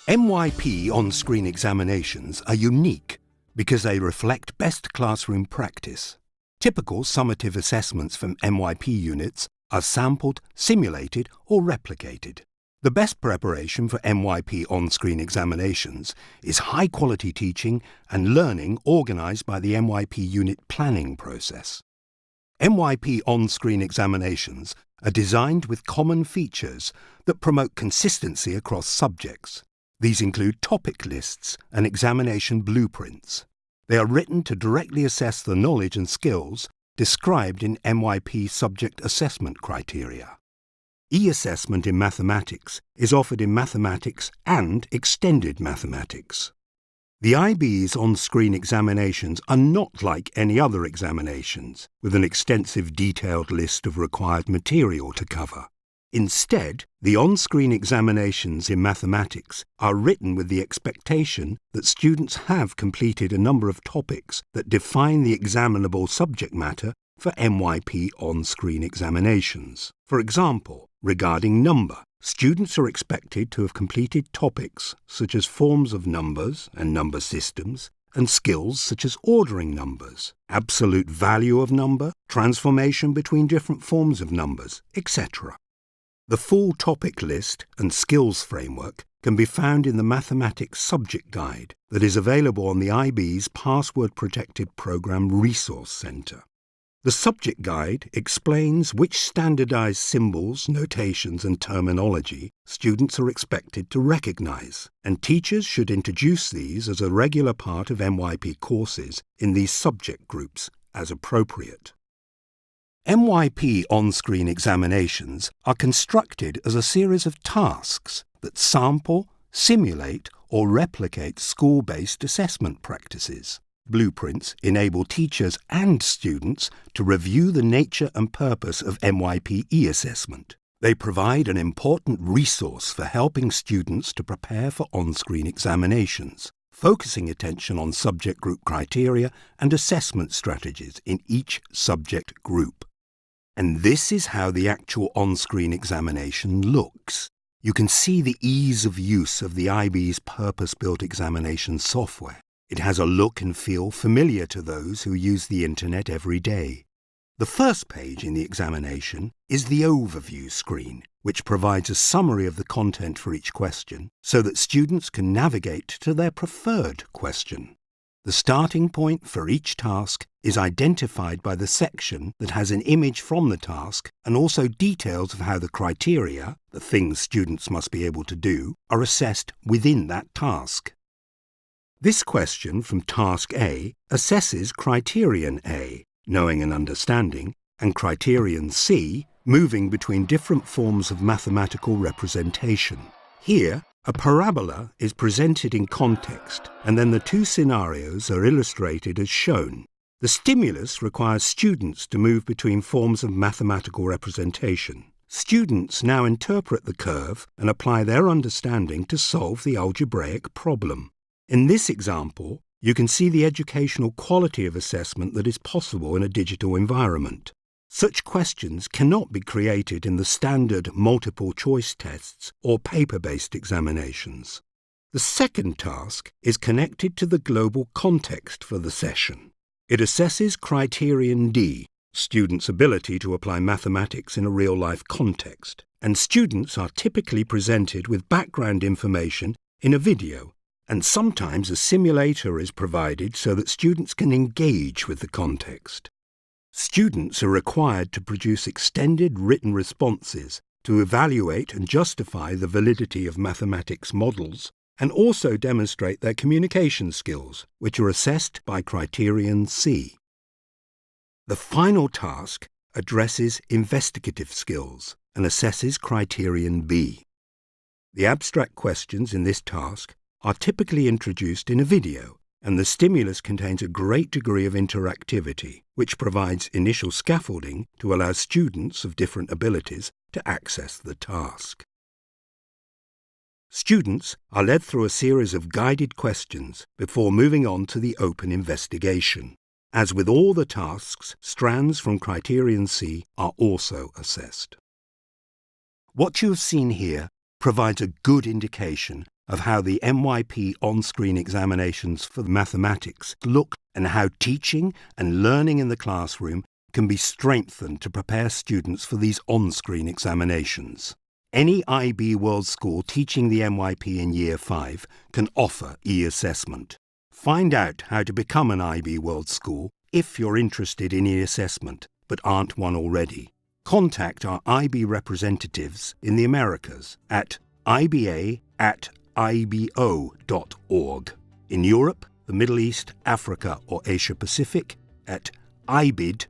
MYP on-screen examinations are unique because they reflect best classroom practice. Typical summative assessments from MYP units are sampled, simulated, or replicated. The best preparation for MYP on-screen examinations is high-quality teaching and learning organised by the MYP unit planning process. MYP on-screen examinations are designed with common features that promote consistency across subjects. These include topic lists and examination blueprints. They are written to directly assess the knowledge and skills described in MYP subject assessment criteria. eAssessment in mathematics is offered in mathematics and extended mathematics. The IB's on-screen examinations are not like any other examinations, with an extensive detailed list of required material to cover. Instead, the on-screen examinations in mathematics are written with the expectation that students have completed a number of topics that define the examinable subject matter for MYP on-screen examinations. For example, regarding number, students are expected to have completed topics such as forms of numbers and number systems, and skills such as ordering numbers, absolute value of number, transformation between different forms of numbers, etc. The full topic list and skills framework can be found in the Mathematics Subject Guide that is available on the IB's Password-Protected Programme Resource Centre. The Subject Guide explains which standardised symbols, notations and terminology students are expected to recognise, and teachers should introduce these as a regular part of MYP courses in these subject groups as appropriate. MYP on-screen examinations are constructed as a series of tasks that sample, simulate or replicate school-based assessment practices. Blueprints enable teachers and students to review the nature and purpose of MYP eAssessment. They provide an important resource for helping students to prepare for on-screen examinations, focusing attention on subject group criteria and assessment strategies in each subject group. And this is how the actual on-screen examination looks. You can see the ease of use of the IB's purpose-built examination software. It has a look and feel familiar to those who use the internet every day. The first page in the examination is the overview screen, which provides a summary of the content for each question so that students can navigate to their preferred question. The starting point for each task is identified by the section that has an image from the task and also details of how the criteria, the things students must be able to do, are assessed within that task. This question from Task A assesses Criterion A, knowing and understanding, and Criterion C, moving between different forms of mathematical representation. Here, a parabola is presented in context, and then the two scenarios are illustrated as shown. The stimulus requires students to move between forms of mathematical representation. Students now interpret the curve and apply their understanding to solve the algebraic problem. In this example, you can see the educational quality of assessment that is possible in a digital environment. Such questions cannot be created in the standard multiple-choice tests or paper-based examinations. The second task is connected to the global context for the session. It assesses Criterion D, students' ability to apply mathematics in a real-life context, and students are typically presented with background information in a video, and sometimes a simulator is provided so that students can engage with the context. Students are required to produce extended written responses to evaluate and justify the validity of mathematics models and also demonstrate their communication skills, which are assessed by Criterion C. The final task addresses investigative skills and assesses Criterion B. The abstract questions in this task are typically introduced in a video, and the stimulus contains a great degree of interactivity, which provides initial scaffolding to allow students of different abilities to access the task. Students are led through a series of guided questions before moving on to the open investigation. As with all the tasks, strands from Criterion C are also assessed. What you have seen here provides a good indication of how the MYP on-screen examinations for mathematics look and how teaching and learning in the classroom can be strengthened to prepare students for these on-screen examinations. Any IB World School teaching the MYP in Year 5 can offer eAssessment. Find out how to become an IB World School if you're interested in eAssessment but aren't one already. Contact our IB representatives in the Americas at iba@ibo.org. In Europe, the Middle East, Africa or Asia Pacific at ibid@ibo.org.